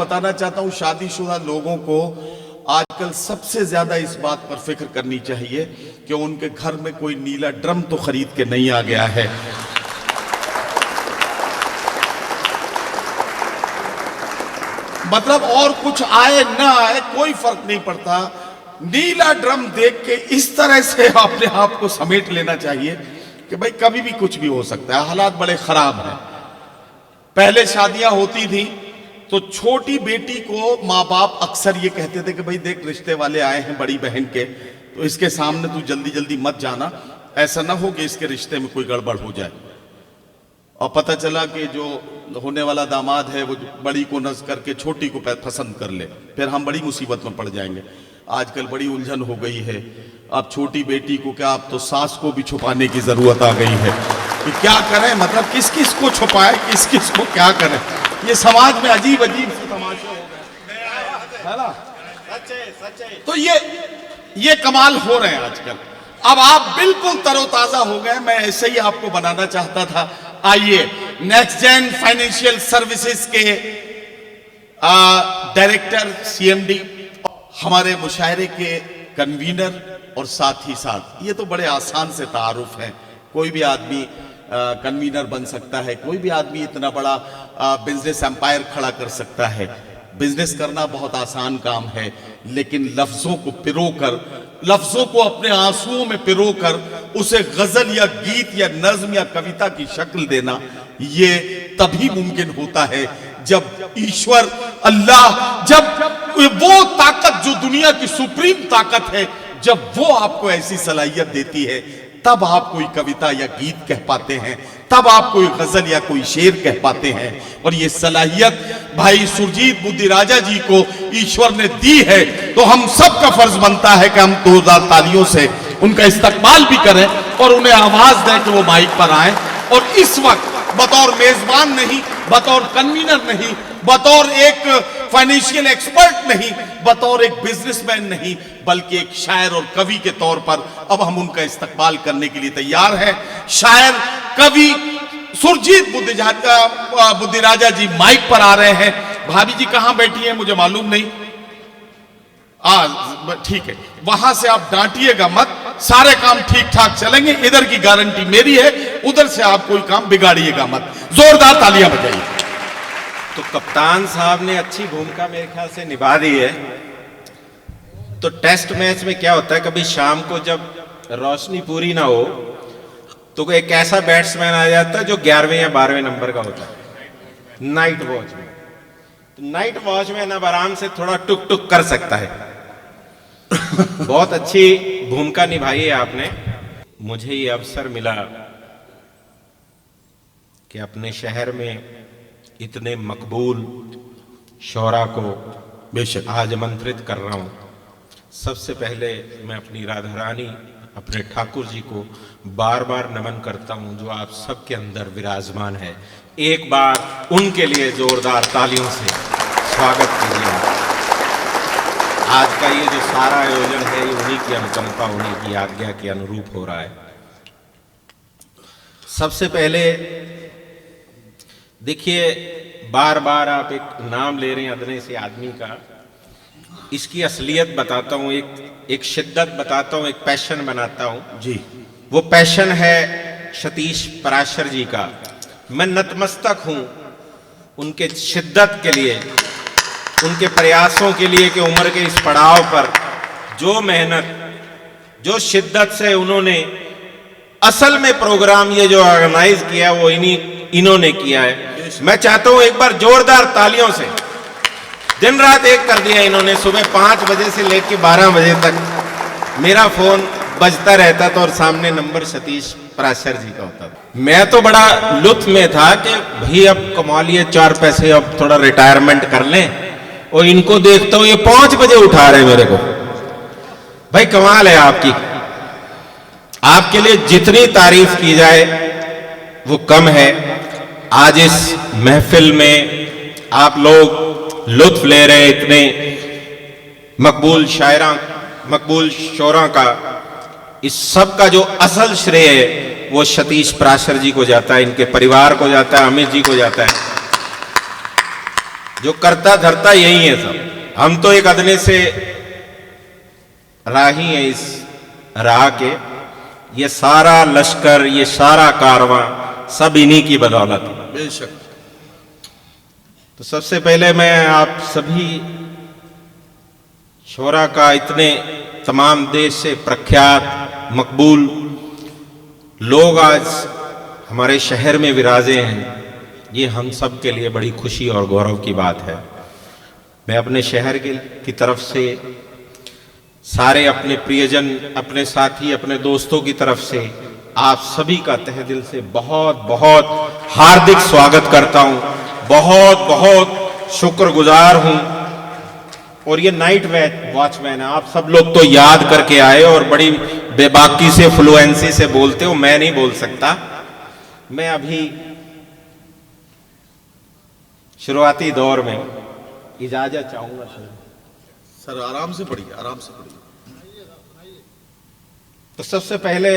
बताना चाहता हूं, शादीशुदा लोगों को आजकल सबसे ज्यादा इस बात पर फिक्र करनी चाहिए कि उनके घर में कोई नीला ड्रम तो खरीद के नहीं आ गया है। मतलब और कुछ आए ना आए कोई फर्क नहीं पड़ता, नीला ड्रम देख के इस तरह से अपने आप को समेट लेना चाहिए कि भाई कभी भी कुछ भी हो सकता है। हालात बड़े खराब हैं। पहले शादियां होती थी तो छोटी बेटी को माँ बाप अक्सर ये कहते थे कि भाई देख रिश्ते वाले आए हैं बड़ी बहन के, तो इसके सामने तू जल्दी जल्दी मत जाना, ऐसा ना हो कि इसके रिश्ते में कोई गड़बड़ हो जाए। और पता चला कि जो होने वाला दामाद है वो बड़ी को नज़ करके छोटी को पसंद कर ले, फिर हम बड़ी मुसीबत में पड़ जाएंगे। आजकल बड़ी उलझन हो गई है। अब छोटी बेटी को क्या, अब तो सास को भी छुपाने की जरूरत आ गई है कि क्या करें, मतलब किस किस को छुपाए, किस किस को क्या करें। ये समाज में अजीब अजीब से तमाशे हो गए, है ना? तो ये कमाल हो रहे हैं आजकल। अब आप बिल्कुल तरोताजा हो गए, मैं ऐसे ही आपको बनाना चाहता था। आइए नेक्स्ट जेन फाइनेंशियल सर्विसेज के डायरेक्टर CMD, हमारे मुशायरे के कन्वीनर और साथ ही साथ, ये तो बड़े आसान से तारुफ हैं, कोई भी आदमी कन्वीनर बन सकता है, कोई भी आदमी इतना बड़ा बिजनेस एम्पायर खड़ा कर सकता है। बिजनेस करना बहुत आसान काम है, लेकिन लफ्जों को पिरोकर, लफ्जों को अपने आंसुओं में पिरोकर उसे गजल या गीत या नज्म या कविता की शक्ल देना, ये तभी मुमकिन होता है जब ईश्वर अल्लाह, जब वो ताकत जो दुनिया की सुप्रीम ताकत है, जब वो आपको ऐसी सलाहियत देती है, तब आप कोई कविता या गीत कह पाते हैं, तब आप कोई गजल या कोई शेर कह पाते हैं। और ये सलाहियत भाई सुरजीत बुद्धिराजा जी को ईश्वर ने दी है, तो हम सब का फर्ज बनता है कि हम 2000 तालियों से उनका इस्तकबाल भी करें और उन्हें आवाज दें कि वो माइक पर आए। और इस वक्त बतौर मेजबान नहीं, बतौर कन्वीनर नहीं, बतौर एक फाइनेंशियल एक्सपर्ट नहीं, बतौर एक बिजनेसमैन नहीं, बल्कि एक शायर और कवि के तौर पर अब हम उनका इस्तकबाल करने के लिए तैयार हैं। शायर कवि सुरजीत बुद्धिराजा जी माइक पर आ रहे हैं। भाभी जी कहां बैठी हैं मुझे मालूम नहीं, ठीक है, वहां से आप डांटिएगा मत, सारे काम ठीक ठाक चलेंगे, इधर की गारंटी मेरी है, उधर से आप कोई काम बिगाड़िएगा मत। जोरदार तालियां बजाइए। तो कप्तान साहब ने अच्छी भूमिका मेरे ख्याल से निभा दी है। तो टेस्ट मैच में क्या होता है, कभी शाम को जब रोशनी पूरी ना हो तो एक ऐसा बैट्समैन आ जाता है जो 11वें या 12वें नंबर का होता है नाइट वॉच में। तो नाइट वॉच में अब आराम से थोड़ा टुक टुक कर सकता है। बहुत अच्छी भूमिका निभाई है आपने। मुझे ये अवसर मिला कि अपने शहर में इतने मकबूल शोरा को बेशक आज आमंत्रित कर रहा हूं। सबसे पहले मैं अपनी राधा रानी, अपने ठाकुर जी को बार बार नमन करता हूं जो आप सबके अंदर विराजमान है। एक बार उनके लिए जोरदार तालियों से स्वागत कीजिए। आज का ये जो सारा आयोजन है ये उन्हीं की अनुकंपा, उन्हीं की आज्ञा के अनुरूप हो रहा है। सबसे पहले देखिए, बार बार आप एक नाम ले रहे हैं अदने से आदमी का, इसकी असलियत बताता हूं, एक शिद्दत बताता हूं, एक पैशन बनाता हूं जी। वो पैशन है सतीश पराशर जी का। मैं नतमस्तक हूं उनके शिद्दत के लिए, उनके प्रयासों के लिए कि उम्र के इस पड़ाव पर जो मेहनत, जो शिद्दत से उन्होंने असल में प्रोग्राम ये जो ऑर्गेनाइज किया वो इन्होंने किया है। मैं चाहता हूं एक बार जोरदार तालियों से, दिन रात एक कर दिया इन्होंने। सुबह 5 बजे से लेकर 12 बजे तक मेरा फोन बजता रहता था और सामने नंबर सतीश पराशर जी का होता था। मैं तो बड़ा लुत्फ में था कि भाई अब कमा लिए 4 पैसे, अब थोड़ा रिटायरमेंट कर लें। और इनको देखता हूं ये 5 बजे उठा रहे मेरे को। भाई कमाल है आपकी। आपके लिए जितनी तारीफ की जाए वो कम है। आज इस महफिल में आप लोग लुत्फ ले रहे हैं इतने मकबूल शायरा, मकबूल शोरा का। इस सब का जो असल श्रेय है वो सतीश पराशर जी को जाता है, इनके परिवार को जाता है, अमित जी को जाता है। जो करता धरता यही है सब। हम तो एक अदने से राही हैं इस राह के। ये सारा लश्कर, ये सारा कारवां सब इन्हीं की बदौलत है। बेशक। तो सबसे पहले मैं आप सभी शोरा का, इतने तमाम देश से प्रख्यात मकबूल लोग आज हमारे शहर में विराजे हैं, ये हम सब के लिए बड़ी खुशी और गौरव की बात है। मैं अपने शहर की तरफ से, सारे अपने प्रियजन, अपने साथी, अपने दोस्तों की तरफ से आप सभी का तहे दिल से बहुत बहुत हार्दिक स्वागत करता हूं। बहुत बहुत शुक्रगुजार हूं। और ये नाइट वॉचमैन है, आप सब लोग तो याद करके आए और बड़ी बेबाकी से, फ्लुएंसी से बोलते हो, मैं नहीं बोल सकता। मैं अभी शुरुआती दौर में इजाजत चाहूंगा सर। आराम से पढ़िए, आराम से पढ़िए। तो सबसे पहले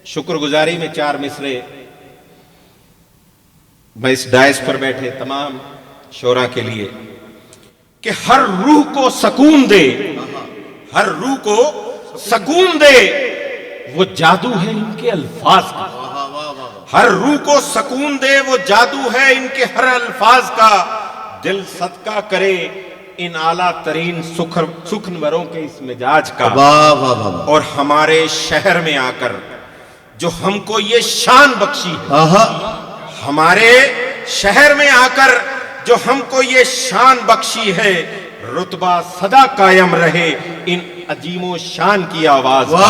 शुक्रगुजारी में 4 मिसरे मैं इस डायस पर बैठे तमाम शोरा के लिए, कि हर रूह को सुकून दे, हर रूह को सुकून दे वो जादू है इनके अल्फाज का। हर रूह को सुकून दे वो जादू है इनके हर अल्फाज का। दिल सदका करे इन आला तरीन सुखनवरों के इस मिजाज का। वाह वाह वाह। और हमारे शहर में आकर जो हमको ये शान बख्शी है, हमारे शहर में आकर जो हमको ये शान बख्शी है, रुतबा सदा कायम रहे इन अजीमो शान की आवाज का।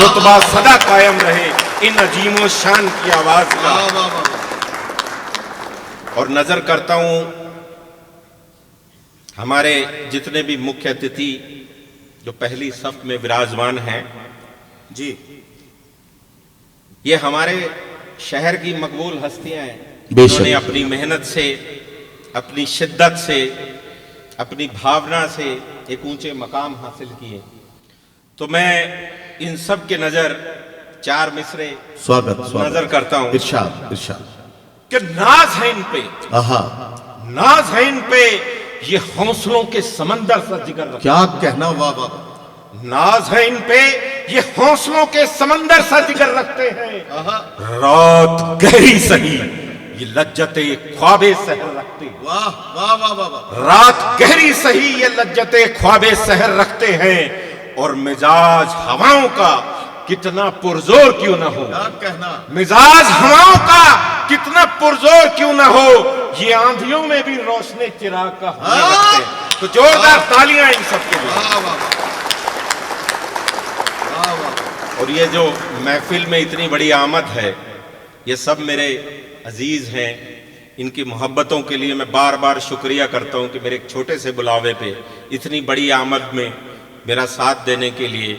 रुतबा सदा कायम रहे इन अजीमो शान की आवाज का। और नजर करता हूं हमारे जितने भी मुख्य अतिथि जो पहली सफ में विराजमान हैं जी, ये हमारे शहर की मकबूल हस्तियां हैं, जिन्होंने अपनी मेहनत से, अपनी शिद्दत से, अपनी भावना से एक ऊंचे मकाम हासिल किए। तो मैं इन सब के नजर 4 मिसरे स्वागत नजर करता हूं। इरशाद इरशाद। कि नाज है इन पे, नाज है इन पे, ये हौसलों के समंदर सा जिगर रखते। क्या कहना, वाह वाह। नाज है इन पे, ये हौसलों के समंदर सा जिगर रखते हैं। रात गहरी सही, ये लज्जते ख्वाबे सहर रखते हैं। वाह वाह वाह वाह। रात गहरी सही, ये लज्जते ख्वाबे सहर रखते हैं। और मिजाज हवाओं का कितना पुरजोर क्यों ना हो, क्या कहना, मिजाज हवाओं का कितना पुरजोर क्यों ना हो, ये आंधियों में भी रोशनी चिराग का होने रखते हैं। तो जोरदार तालियां इन सबके लिए। वाह वाह वाह वाह। और ये जो महफिल में इतनी बड़ी आमद है, ये सब मेरे अजीज हैं। इनकी मोहब्बतों के लिए मैं बार बार शुक्रिया करता हूं कि मेरे एक छोटे से बुलावे पे इतनी बड़ी आमद में मेरा साथ देने के लिए,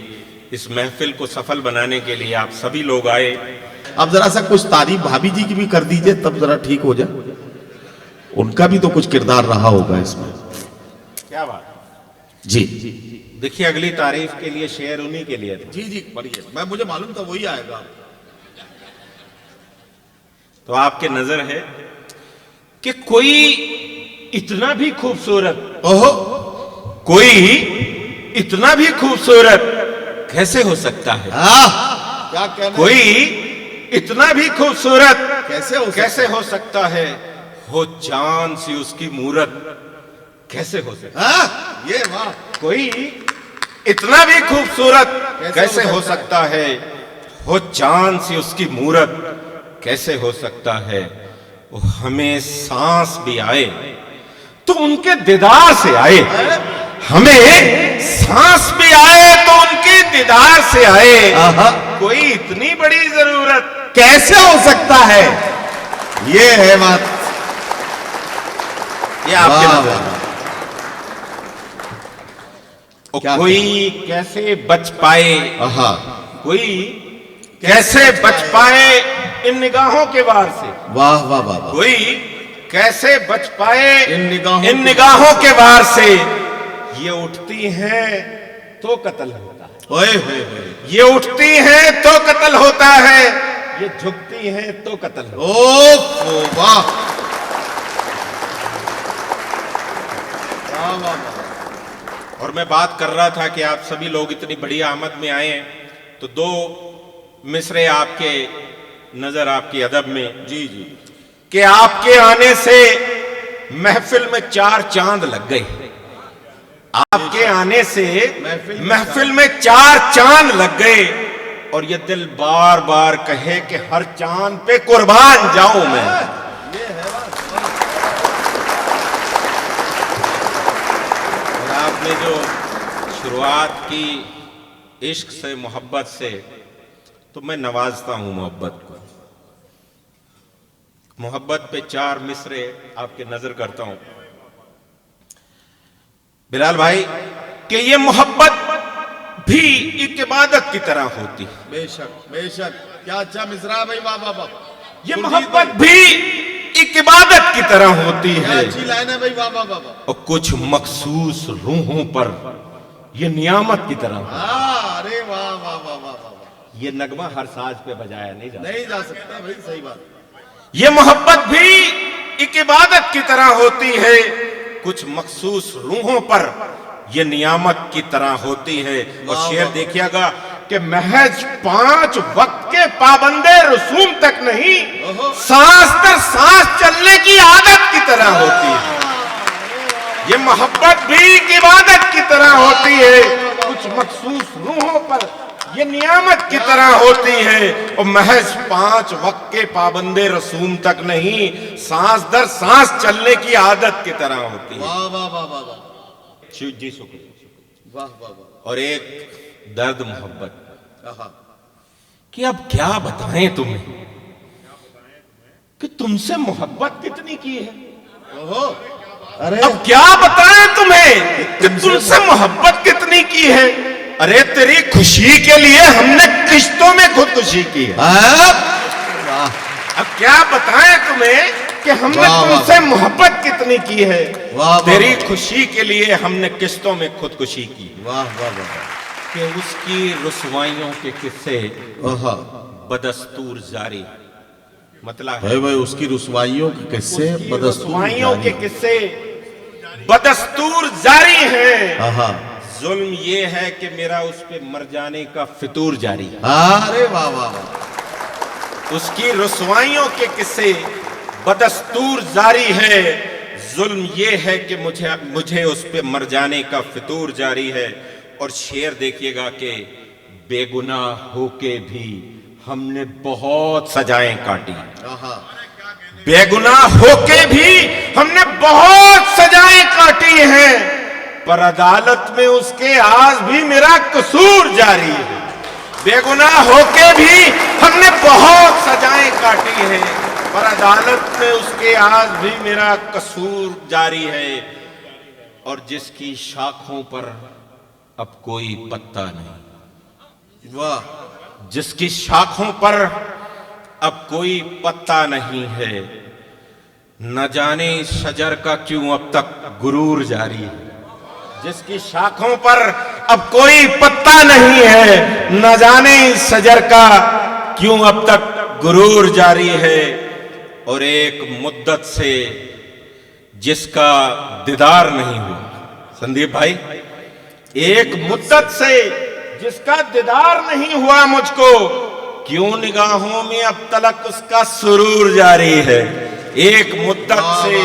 इस महफिल को सफल बनाने के लिए आप सभी लोग आए। अब जरा सा कुछ तारीफ भाभी जी की भी कर दीजिए, तब जरा ठीक हो जाए। उनका भी तो कुछ किरदार रहा होगा इसमें। क्या बात जी। देखिए, अगली तारीफ के लिए शेर उन्हीं के लिए था। जी जी बढ़िए, मैं मुझे मालूम था वही आएगा। तो आपके नजर है कि कोई इतना भी खूबसूरत, ओहो, कोई इतना भी खूबसूरत कैसे हो सकता है? क्या कहना, कोई इतना भी खूबसूरत कैसे हो सकता है? हो चांद सी उसकी मूरत कैसे हो सकता है? ये वाह। कोई इतना भी खूबसूरत कैसे हो सकता है? हो चांद सी उसकी मूरत कैसे हो सकता है? वो हमें सांस भी आए तो उनके दीदार से आए, हमें सांस भी आए तो उनके दीदार से आए। कोई इतनी बड़ी जरूरत कैसे हो सकता है? ये है बात। ये आपके नजर। कोई कैसे बच पाए, कोई कैसे बच पाए इन निगाहों के वार से। वाह वाह वाह। कोई कैसे बच पाए इन निगाहों के वार से। ये उठती हैं तो कत्ल होता है, ओए होए। ये उठती हैं तो कत्ल होता है, ये झुकती हैं तो कत्ल होता है। ओ वाह। वाह वाह वाह। और मैं बात कर रहा था कि आप सभी लोग इतनी बड़ी आमद में आए हैं, तो दो मिसरे आपके नजर आपकी अदब में जी जी। कि आपके आने से महफिल में 4 चांद लग गए। आपके आने से महफिल में 4 चांद लग गए, और ये दिल बार बार कहे कि हर चांद पे कुर्बान जाऊं मैं। ये है बात। और आपने जो शुरुआत की इश्क से, मोहब्बत से, तो मैं नवाजता हूं मोहब्बत को। मोहब्बत पे 4 मिसरे आपके नजर करता हूं बिलाल भाई, कि ये मोहब्बत भी एक इबादत की तरह होती है। बेशक बेशक, क्या अच्छा मिसरा भाई, वाह वाह वाह। ये गुरजीत मोहब्बत भाई, भी एक इबादत की तरह होती क्या है, अच्छी लाइन है भाई, वाह वाह वाह वाह। और कुछ मखसूस रूहों पर ये नियामत की तरह होती हाँ, अरे वाह वाह वाह वाह वाह। है। ये नगमा हर साज पे बजाया नहीं जाता। नहीं जा सकता भाई, सही बात। ये मोहब्बत भी एक इबादत की तरह होती है, कुछ मखसूस रूहों पर ये नियामत की तरह होती है। और शेर देखिएगा कि महज 5 वक्त के पाबंदे रसूम तक नहीं, सांस दर सांस चलने की आदत की तरह होती है। ये मोहब्बत भी एक इबादत की तरह होती है, कुछ मखसूस रूहों पर ये नियामत की तरह होती है, और महज 5 वक्त के पाबंदे रसूम तक नहीं, सांस दर सांस चलने की आदत की तरह होती है। वाह वाह वाह वाह वाह जी शुक्रिया। वाह वाह वाह। और एक दर्द मोहब्बत आहा। कि अब क्या बताएं तुम्हें कि तुमसे मोहब्बत कितनी की है। ओहो, अरे अब क्या बताएं तुम्हें कि तुमसे मोहब्बत कितनी की है। अरे तेरी खुशी के लिए हमने किश्तों में खुदकुशी की है। वाह। अब क्या बताएं तुम्हें कि हमने वाह, वाह, तुमसे मोहब्बत कितनी की है। वाह, वाह, तेरी वाह। खुशी के लिए हमने किश्तों में खुदकुशी की है। वाह वाह वाह। कि उसकी रुसवाइयों के किस्से आहा। बदस्तूर जारी, मतलब भाई भाई, उसकी रुसवाइयों के किस्से बदस्तूर रुसवाइयों के जारी। किस्से बदस्तूर जारी हैं। आहा। जुल्म ये है कि मेरा उस पे मर जाने का फितूर जारी है। अरे वाह वाह वाह। उसकी रुसवाइयों के किस्से बदस्तूर जारी है। जुल्म ये है कि मुझे उस पे मर जाने का फितूर जारी है। और शेर देखिएगा कि बेगुनाह होके भी हमने बहुत सजाएं काटी। आहा। बेगुनाह होके भी हमने बहुत सजाएं काटी हैं, पर अदालत में उसके आज भी मेरा कसूर जारी है। बेगुनाह होके भी हमने बहुत सजाएं काटी हैं, पर अदालत में उसके आज भी मेरा कसूर जारी है। और जिसकी शाखों पर अब कोई पत्ता नहीं, वाह। जिसकी शाखों पर अब कोई पत्ता नहीं है, न जाने इस शजर का क्यों अब तक गुरूर जारी है। जिसकी शाखों पर अब कोई पत्ता नहीं है, न जाने इस शजर का क्यों अब तक गुरूर जारी है। और एक मुद्दत से जिसका दीदार नहीं हुआ, संदीप भाई, एक मुद्दत से जिसका दीदार नहीं हुआ मुझको, क्यों निगाहों में अब तलक उसका सुरूर जारी है। एक मुद्दत से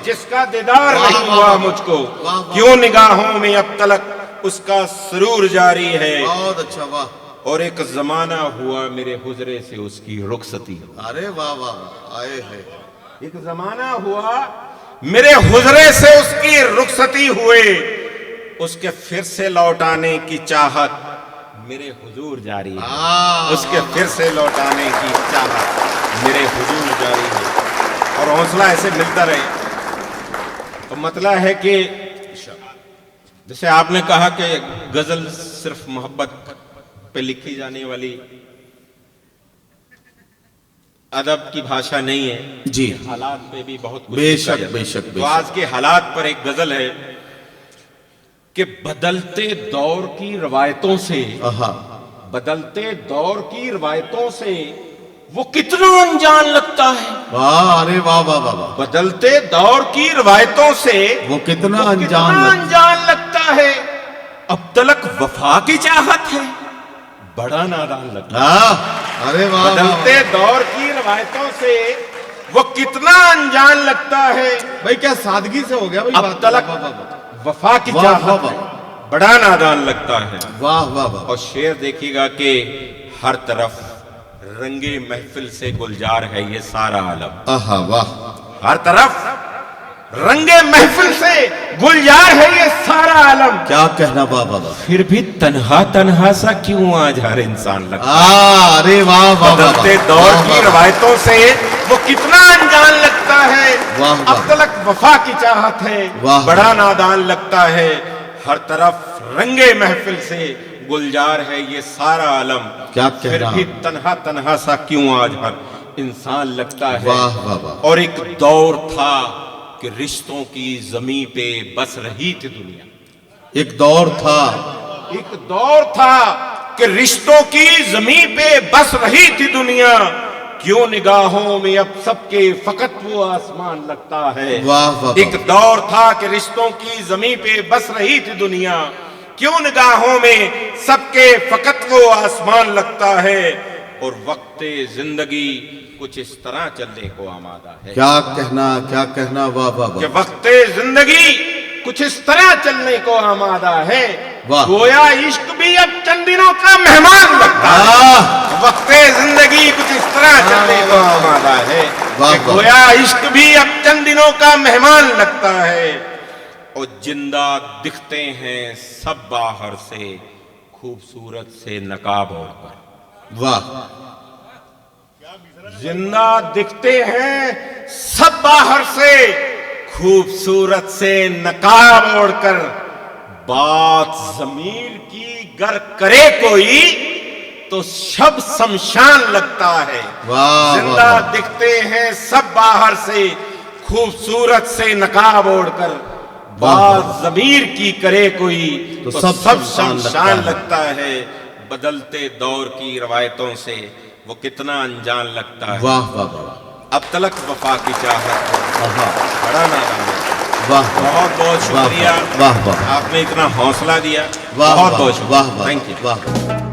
जिसका दीदार नहीं हुआ मुझको, क्यों निगाहों में अब तलक उसका सुरूर जारी है। बहुत अच्छा, वाह। और एक जमाना हुआ मेरे हुजरे से उसकी रुखसती। अरे वाह वाह, आए है। एक जमाना हुआ मेरे हुजरे से उसकी रुखसती हुए, उसके फिर से लौटाने की चाहत मेरे हुजूर जारी है। उसके फिर से लौटाने की चाहत मेरे हुजूर जारी है। और हौसला ऐसे मिलता रहे। तो मतलब है कि जैसे आपने कहा कि गजल सिर्फ मोहब्बत पे लिखी जाने वाली अदब की भाषा नहीं है जी, हालात पे भी बहुत कुछ बेशक लिखा जाता है। बेशक तो आज के हालात पर एक गजल है कि बदलते दौर की रवायतों से, आहा। बदलते दौर की रवायतों से वो कितना अनजान लगता लगता है। वाह, अरे वाह वाह वाह वाह। बदलते दौर की रवायतों से वो कितना वो कितना अनजान अनजान लगता है। अब तलक वफा की चाहत है, बड़ा नादान लगता है। हाँ, अरे वाह वाह, बदलते वाह। दौर की रवायतों से वो कितना अनजान लगता है। भाई क्या सादगी से हो गया भाई। अब बात। तलक वाह वाह वाह वफा की वाह, चाहत वाह, है, बड़ा नादान लगता है। वाह वाह वाह। और शेर देखिएगा कि हर तरफ रंगे महफिल से गुलजार है ये सारा आलम। आहा वाह। हर तरफ रंगे महफिल से गुलजार है ये सारा आलम। क्या कहना, वाह वाह वाह। फिर भी तन्हा तन्हा सा क्यों आज हर इंसान लगता अरे वाह वाह वाह। बदलते दौर की रवायतों से वो कितना अनजान लगता है। वाह, वाह। अब तलक वफा की चाहत है, वाह, बड़ा नादान लगता है। हर तरफ रंगे महफिल से गुलजार है ये सारा आलम। क्या कह फिर रहा भी तन्हा तन्हा सा क्यों आज हर इंसान लगता है। वाह वाह वाह। और एक दौर था कि रिश्तों की जमीन पे बस रही थी दुनिया। एक दौर था, एक दौर था कि रिश्तों की जमीन पे बस रही थी दुनिया। क्यों निगाहों में अब सबके फकत वो आसमान लगता है। वाह वाह वाह। एक दौर था कि रिश्तों की जमीन पे बस रही थी दुनिया। क्यों निगाहों में सबके फकत वो आसमान लगता है। और वक्ते जिंदगी कुछ इस तरह चलने को आमादा है। क्या कहना, वाह वाह कि वाह। वक्ते जिंदगी कुछ इस तरह चलने को आमादा है। वाह। गोया इश्क भी अब चंद दिनों का मेहमान लगता है। वक्ते जिंदगी कुछ इस तरह चलने को आमादा है। वाह, कि वाह। गोया इश्क भी अब चंद दिनों का मेहमान लगता है। और जिंदा दिखते हैं सब बाहर से, खूबसूरत से नकाब ओढ़कर। वाह। जिंदा दिखते हैं सब बाहर से, खूबसूरत से नकाब ओढ़कर। बात जमीर की गर करे कोई तो शब शमशान लगता है। वाह, जिंदा वाह। दिखते हैं सब बाहर से, खूबसूरत से नकाब ओढ़कर। बात जमीर की करे कोई तो सब शमशान लगता है। बदलते दौर की रवायतों से वो कितना अनजान लगता है। वाह वाह वाह। अब तलक वफा की चाहत है, बड़ा नादान है। वाह बहुत बहुत शुक्रिया। वाह वाह। आपने इतना हौसला दिया। वाह बहुत वाह, बहुत शुक्रिया। वाह वाह, थैंक यू। वाह।